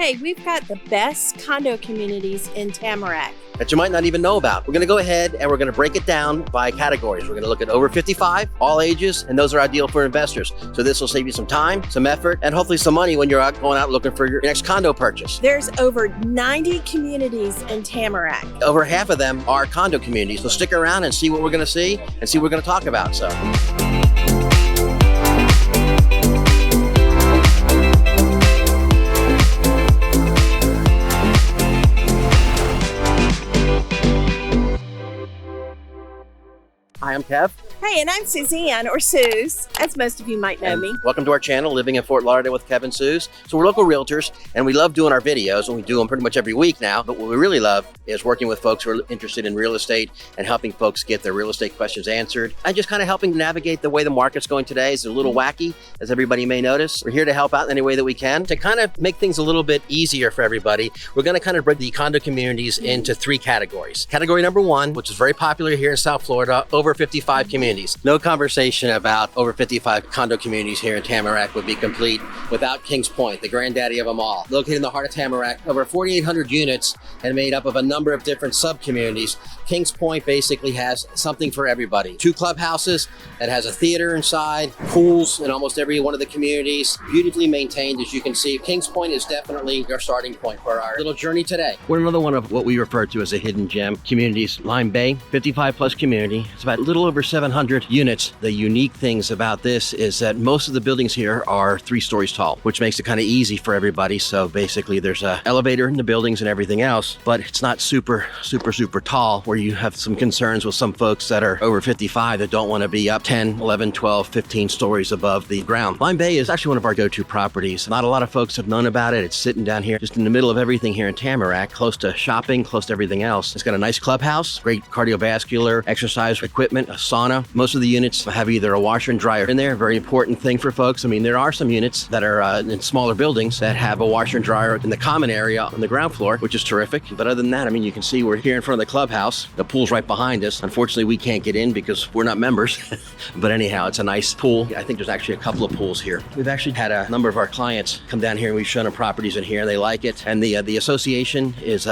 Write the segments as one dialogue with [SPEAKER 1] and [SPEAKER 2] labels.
[SPEAKER 1] Hey, we've got the best condo communities in Tamarac
[SPEAKER 2] that you might not even know about. We're going to go ahead and we're going to break it down by categories. We're going to look at over 55, all ages, and those are ideal for investors. So this will save you some time, some effort, and hopefully some money when you're out going out looking for your next condo purchase.
[SPEAKER 1] There's over 90 communities in Tamarac.
[SPEAKER 2] Over half of them are condo communities. So stick around and see what we're going to see and see what we're going to talk about. So. Hi, I'm Kev.
[SPEAKER 1] Hey, and I'm Suzanne, or Suze, as most of you might know me.
[SPEAKER 2] Welcome to our channel, Living in Fort Lauderdale with Kev and Suze. So we're local realtors, and we love doing our videos, and we do them pretty much every week now. But what we really love is working with folks who are interested in real estate and helping folks get their real estate questions answered, and just kind of helping navigate the way the market's going today. It's a little wacky, as everybody may notice. We're here to help out in any way that we can. To kind of make things a little bit easier for everybody, we're going to kind of break the condo communities into three categories. Category number one, which is very popular here in South Florida, over 55 communities. No conversation about over 55 condo communities here in Tamarac would be complete without Kings Point, the granddaddy of them all. Located in the heart of Tamarac, over 4,800 units and made up of a number of different sub-communities. Kings Point basically has something for everybody. 2 clubhouses that has a theater inside, pools in almost every one of the communities, beautifully maintained as you can see. Kings Point is definitely our starting point for our little journey today. We're another one of what we refer to as a hidden gem communities. Lime Bay, 55 plus community. It's about a little over 700 units. The unique things about this is that most of the buildings here are 3 stories tall, which makes it kind of easy for everybody. So basically there's an elevator in the buildings and everything else, but it's not super tall where you have some concerns with some folks that are over 55 that don't want to be up 10, 11, 12, 15 stories above the ground. Lime Bay is actually one of our go-to properties. Not a lot of folks have known about it. It's sitting down here just in the middle of everything here in Tamarac, close to shopping, close to everything else. It's got a nice clubhouse, great cardiovascular exercise equipment, a sauna. Most of the units have either a washer and dryer in there. Very important thing for folks. I mean, there are some units that are in smaller buildings that have a washer and dryer in the common area on the ground floor, which is terrific. But other than that, I mean, you can see we're here in front of the clubhouse. The pool's right behind us. Unfortunately, we can't get in because we're not members. But anyhow, it's a nice pool. I think there's actually a couple of pools here. We've actually had a number of our clients come down here and we've shown them properties in here. They like it. And the association is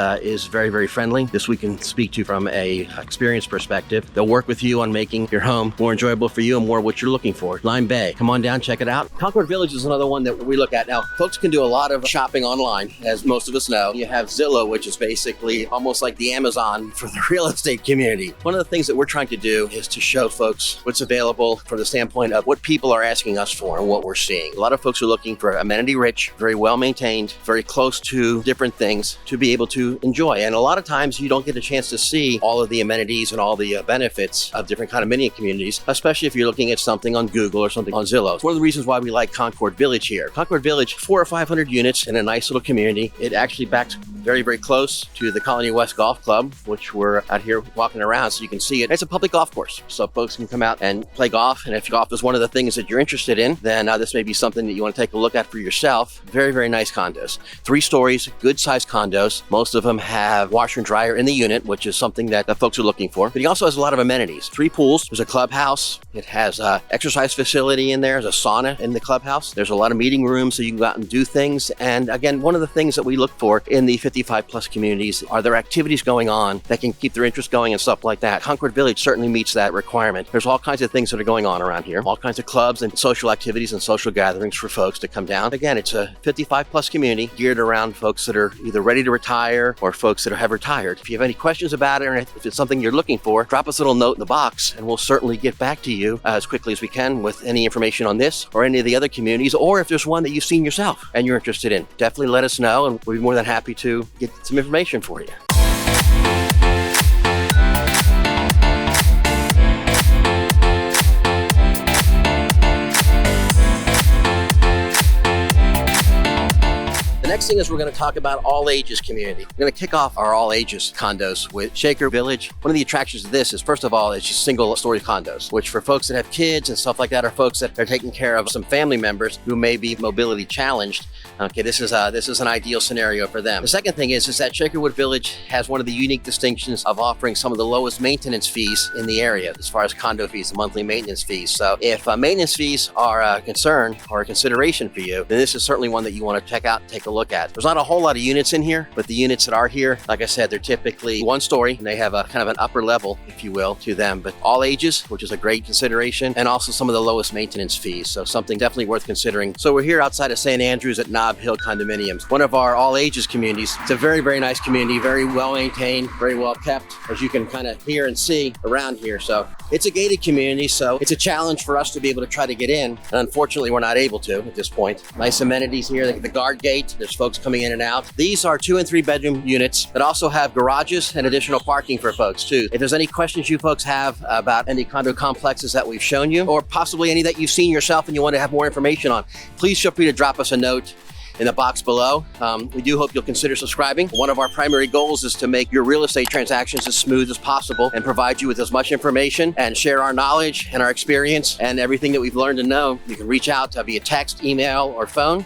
[SPEAKER 2] very friendly. This we can speak to from a experience perspective. They'll work with you on making your home more enjoyable for you and more what you're looking for. Lime Bay, come on down, check it out. Concord Village is another one that we look at. Now, folks can do a lot of shopping online, as most of us know. You have Zillow, which is basically almost like the Amazon for the real estate community. One of the things that we're trying to do is to show folks what's available from the standpoint of what people are asking us for and what we're seeing. A lot of folks are looking for amenity rich, very well maintained, very close to different things to be able to enjoy. And a lot of times you don't get a chance to see all of the amenities and all the benefits of different condominium communities, especially if you're looking at something on Google or something on Zillow. It's one of the reasons why we like Concord Village here. Concord Village, 400 or 500 units in a nice little community. It actually backs very close to the Colony West Golf Club, which we're out here walking around so you can see it. It's a public golf course, so folks can come out and play golf. And if golf is one of the things that you're interested in, then this may be something that you want to take a look at for yourself. Very nice condos. 3 stories, good sized condos. Most of them have washer and dryer in the unit, which is something that the folks are looking for. But he also has a lot of amenities. 3 pools. There's a clubhouse. It has an exercise facility in there. There's a sauna in the clubhouse. There's a lot of meeting rooms so you can go out and do things. And again, one of the things that we look for in the 55 plus communities are there activities going on that can keep their interest going and stuff like that. Concord Village certainly meets that requirement. There's all kinds of things that are going on around here, all kinds of clubs and social activities and social gatherings for folks to come down. Again, it's a 55 plus community geared around folks that are either ready to retire or folks that have retired. If you have any questions about it or if it's something you're looking for, drop us a little note in the box and we'll certainly get back to you as quickly as we can with any information on this or any of the other communities, or if there's one that you've seen yourself and you're interested in. Definitely let us know and we'll be more than happy to get some information for you. The next thing is we're going to talk about all ages community. We're going to kick off our all ages condos with Shaker Village. One of the attractions of this is, first of all, it's just single story condos, which for folks that have kids and stuff like that, or folks that are taking care of some family members who may be mobility challenged, Okay, this is an ideal scenario for them. The second thing is that Shakerwood Village has one of the unique distinctions of offering some of the lowest maintenance fees in the area as far as condo fees, the monthly maintenance fees. So if maintenance fees are a concern or a consideration for you, then this is certainly one that you want to check out and take a look at. There's not a whole lot of units in here, but the units that are here, like I said, they're typically one story and they have a kind of an upper level, if you will, to them, but all ages, which is a great consideration, and also some of the lowest maintenance fees. So something definitely worth considering. So we're here outside of St. Andrews at Nob Hill Condominiums, one of our all ages communities. It's a very, very nice community, very well maintained, very well kept, as you can kind of hear and see around here. So it's a gated community, so it's a challenge for us to be able to try to get in. And unfortunately, we're not able to at this point. Nice amenities here, the guard gate, there's folks coming in and out. These are 2 and 3 bedroom units that also have garages and additional parking for folks too. If there's any questions you folks have about any condo complexes that we've shown you, or possibly any that you've seen yourself and you want to have more information on, please feel free to drop us a note in the box below. We do hope you'll consider subscribing. One of our primary goals is to make your real estate transactions as smooth as possible and provide you with as much information and share our knowledge and our experience and everything that we've learned and know. You can reach out via text, email, or phone.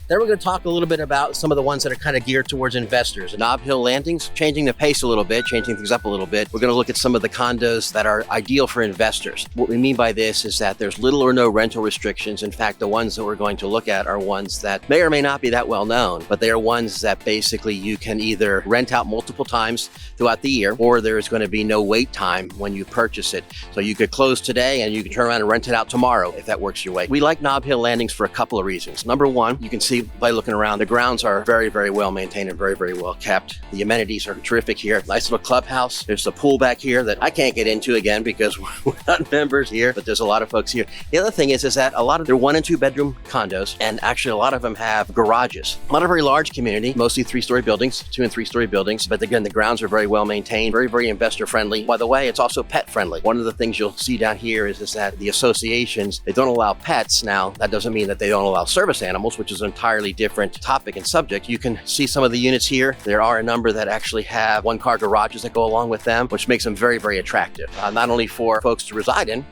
[SPEAKER 2] Then we're going to talk a little bit about some of the ones that are kind of geared towards investors. Nob Hill Landings, changing the pace a little bit, changing things up a little bit. We're going to look at some of the condos that are ideal for investors. What we mean by this is that there's little or no rental restrictions. In fact, the ones that we're going to look at are ones that may or may not be that well known, but they are ones that basically you can either rent out multiple times throughout the year, or there's going to be no wait time when you purchase it. So you could close today and you can turn around and rent it out tomorrow if that works your way. We like Nob Hill Landings for a couple of reasons. Number one, you can see by looking around, the grounds are very, very well maintained and very, very well kept. The amenities are terrific here. Nice little clubhouse. There's a pool back here that I can't get into again because we're not members here, but there's a lot of folks here. The other thing is that a lot of they're 1 and 2 bedroom condos, and actually a lot of them have garages. Not a very large community, mostly 3-story buildings, 2 and 3-story buildings, but again, the grounds are very well maintained, very, very investor friendly. By the way, it's also pet friendly. One of the things you'll see down here is that the associations, they don't allow pets. Now, that doesn't mean that they don't allow service animals, which is an entirely different topic and subject. You can see some of the units here. There are a number that actually have 1-car garages that go along with them, which makes them very, very attractive, not only for folks to reside in,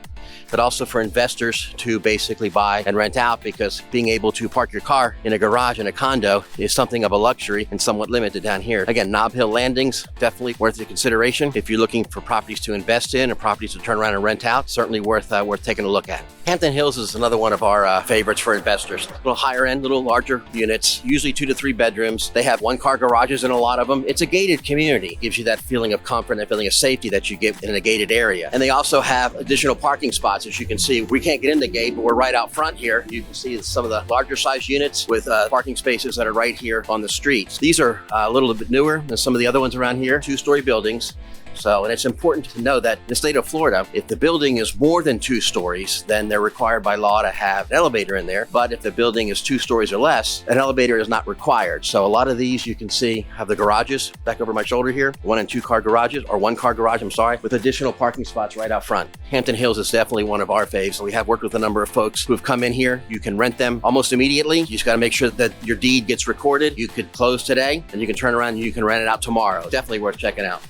[SPEAKER 2] but also for investors to basically buy and rent out, because being able to park your car in a garage in a condo is something of a luxury and somewhat limited down here. Again, Nob Hill Landings, definitely worth the consideration. If you're looking for properties to invest in and properties to turn around and rent out, certainly worth taking a look at. Hampton Hills is another one of our favorites for investors. A little higher end, little larger units, usually 2 to 3 bedrooms. They have 1-car garages in a lot of them. It's a gated community. Gives you that feeling of comfort and that feeling of safety that you get in a gated area. And they also have additional parking spots. As you can see, we can't get in the gate, but we're right out front here. You can see some of the larger size units with parking spaces that are right here on the streets. These are a little bit newer than some of the other ones around here, 2-story buildings. So, and it's important to know that in the state of Florida, if the building is more than 2 stories, then they're required by law to have an elevator in there. But if the building is 2 stories or less, an elevator is not required. So a lot of these you can see have the garages back over my shoulder here, 1 and 2 car garages, or 1-car garage, I'm sorry, with additional parking spots right out front. Hampton Hills is definitely one of our faves. We have worked with a number of folks who have come in here. You can rent them almost immediately. You just got to make sure that your deed gets recorded. You could close today and you can turn around and you can rent it out tomorrow. Definitely worth checking out.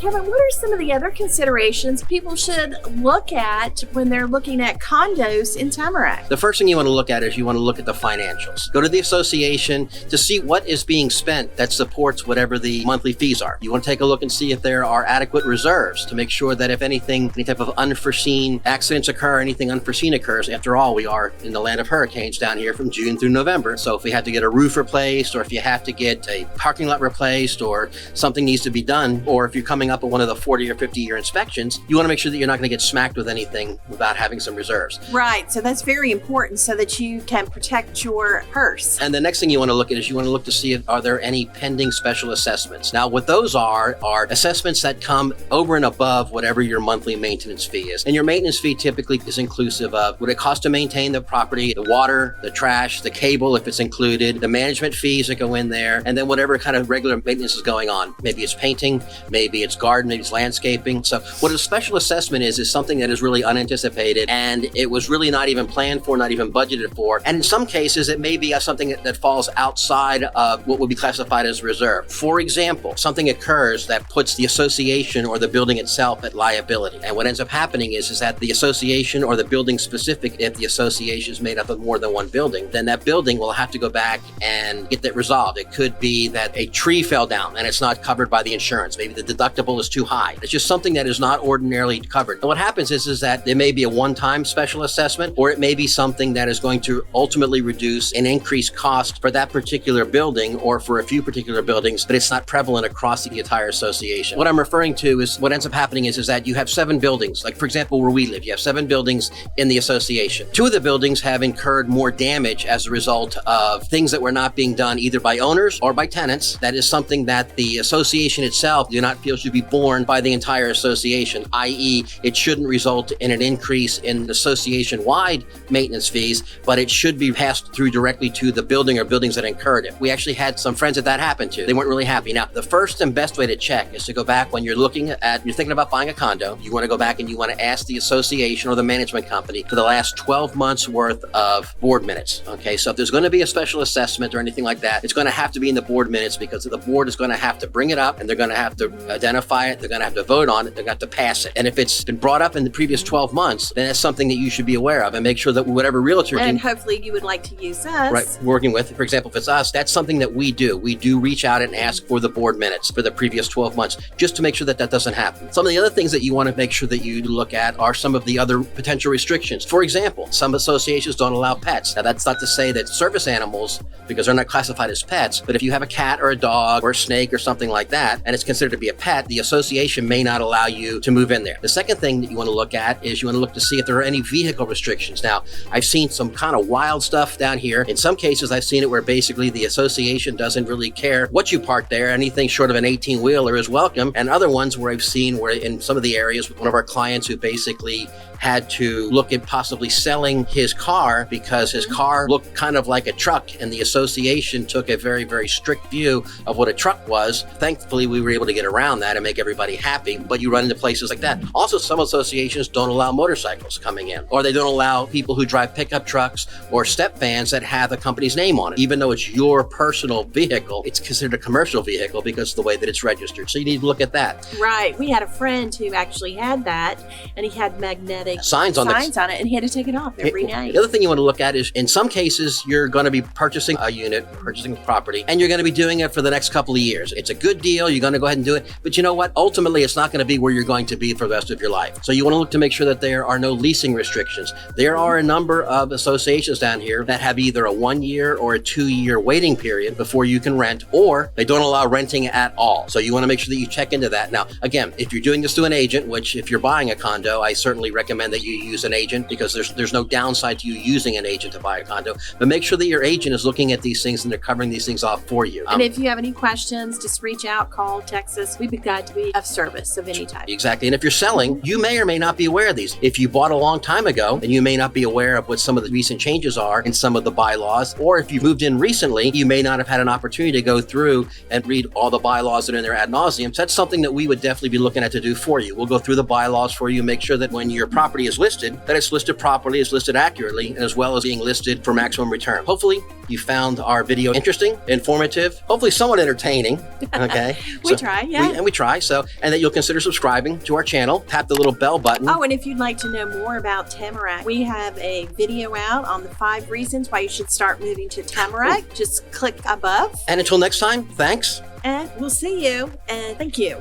[SPEAKER 1] Kevin, what are some of the other considerations people should look at when they're looking at condos in Tamarac?
[SPEAKER 2] The first thing you want to look at is you want to look at the financials. Go to the association to see what is being spent that supports whatever the monthly fees are. You want to take a look and see if there are adequate reserves to make sure that if anything, any type of unforeseen accidents occur, anything unforeseen occurs. After all, we are in the land of hurricanes down here from June through November. So if we have to get a roof replaced, or if you have to get a parking lot replaced, or something needs to be done, or if you're coming up with one of the 40 or 50 year inspections, you want to make sure that you're not going to get smacked with anything without having some reserves.
[SPEAKER 1] Right. So that's very important so that you can protect your purse.
[SPEAKER 2] And the next thing you want to look at is you want to look to see if are there any pending special assessments. Now, what those are assessments that come over and above whatever your monthly maintenance fee is. And your maintenance fee typically is inclusive of what it costs to maintain the property, the water, the trash, the cable, if it's included, the management fees that go in there, and then whatever kind of regular maintenance is going on. Maybe it's painting, maybe it's garden, maybe it's landscaping, landscaping. So what a special assessment is something that is really unanticipated, and it was really not even planned for, not even budgeted for. And in some cases, it may be something that falls outside of what would be classified as reserve. For example, something occurs that puts the association or the building itself at liability. And what ends up happening is that the association or the building specific, if the association is made up of more than one building, then that building will have to go back and get that resolved. It could be that a tree fell down and it's not covered by the insurance. Maybe the deductible is too high. It's just something that is not ordinarily covered. And what happens is that there may be a one-time special assessment, or it may be something that is going to ultimately reduce and increase cost for that particular building or for a few particular buildings, but it's not prevalent across the entire association. What I'm referring to is what ends up happening is that you have 7 buildings. Like, for example, where we live, you have 7 buildings in the association. 2 of the buildings have incurred more damage as a result of things that were not being done either by owners or by tenants. That is something that the association itself do not feel should be borne by the entire association, i.e. it shouldn't result in an increase in association-wide maintenance fees, but it should be passed through directly to the building or buildings that incurred it. We actually had some friends that happened to. They weren't really happy. Now, the first and best way to check is to go back when you're thinking about buying a condo. You want to go back and you want to ask the association or the management company for the last 12 months worth of board minutes. Okay, so if there's going to be a special assessment or anything like that, it's going to have to be in the board minutes, because the board is going to have to bring it up and they're going to have to identify it. They're going to have to vote on it. They're going to have to pass it. And if it's been brought up in the previous 12 months, then that's something that you should be aware of, and make sure that whatever realtor
[SPEAKER 1] and hopefully you would like to use us.
[SPEAKER 2] Right, working with, for example, if it's us, that's something that we do. We do reach out and ask for the board minutes for the previous 12 months, just to make sure that that doesn't happen. Some of the other things that you want to make sure that you look at are some of the other potential restrictions. For example, some associations don't allow pets. Now, that's not to say that service animals, because they're not classified as pets, but if you have a cat or a dog or a snake or something like that, and it's considered to be a pet, the association may not allow you to move in there. The second thing that you want to look at is you want to look to see if there are any vehicle restrictions. Now, I've seen some kind of wild stuff down here. In some cases, I've seen it where basically the association doesn't really care what you park there. Anything short of an 18-wheeler is welcome. And other ones where I've seen where in some of the areas with one of our clients who basically had to look at possibly selling his car because his car looked kind of like a truck, and the association took a very, very strict view of what a truck was. Thankfully, we were able to get around that and make everybody happy, but you run into places like that. Also, some associations don't allow motorcycles coming in, or they don't allow people who drive pickup trucks or step vans that have a company's name on it. Even though it's your personal vehicle, it's considered a commercial vehicle because of the way that it's registered. So you need to look at that.
[SPEAKER 1] Right. We had a friend who actually had that, and he had magnetic
[SPEAKER 2] signs on it,
[SPEAKER 1] and he had to take it off every night.
[SPEAKER 2] The other thing you want to look at is, in some cases, you're going to be purchasing a unit, purchasing property, and you're going to be doing it for the next couple of years. It's a good deal. You're going to go ahead and do it. But you know what? Ultimately, it's not going to be where you're going to be for the rest of your life. So you want to look to make sure that there are no leasing restrictions. There are a number of associations down here that have either a 1-year or a 2-year waiting period before you can rent, or they don't allow renting at all. So you want to make sure that you check into that. Now, again, if you're doing this through an agent, which if you're buying a condo, I certainly recommend that you use an agent, because there's no downside to you using an agent to buy a condo. But make sure that your agent is looking at these things and they're covering these things off for you.
[SPEAKER 1] And if you have any questions, just reach out, call, text us. We'd be glad to be of service of any type.
[SPEAKER 2] Exactly. And if you're selling, you may or may not be aware of these. If you bought a long time ago, then you may not be aware of what some of the recent changes are in some of the bylaws. Or if you moved in recently, you may not have had an opportunity to go through and read all the bylaws that are in there ad nauseum. So that's something that we would definitely be looking at to do for you. We'll go through the bylaws for you, make sure that when your property is listed, that it's listed properly, it's listed accurately, as well as being listed for maximum return. Hopefully, you found our video interesting, informative, hopefully somewhat entertaining. Okay.
[SPEAKER 1] We try, yeah.
[SPEAKER 2] We try. So, and that you'll consider subscribing to our channel. Tap the little bell button.
[SPEAKER 1] Oh, and if you'd like to know more about Tamarac, we have a video out on the 5 reasons why you should start moving to Tamarac. Just click above.
[SPEAKER 2] And until next time, thanks.
[SPEAKER 1] And we'll see you, and thank you.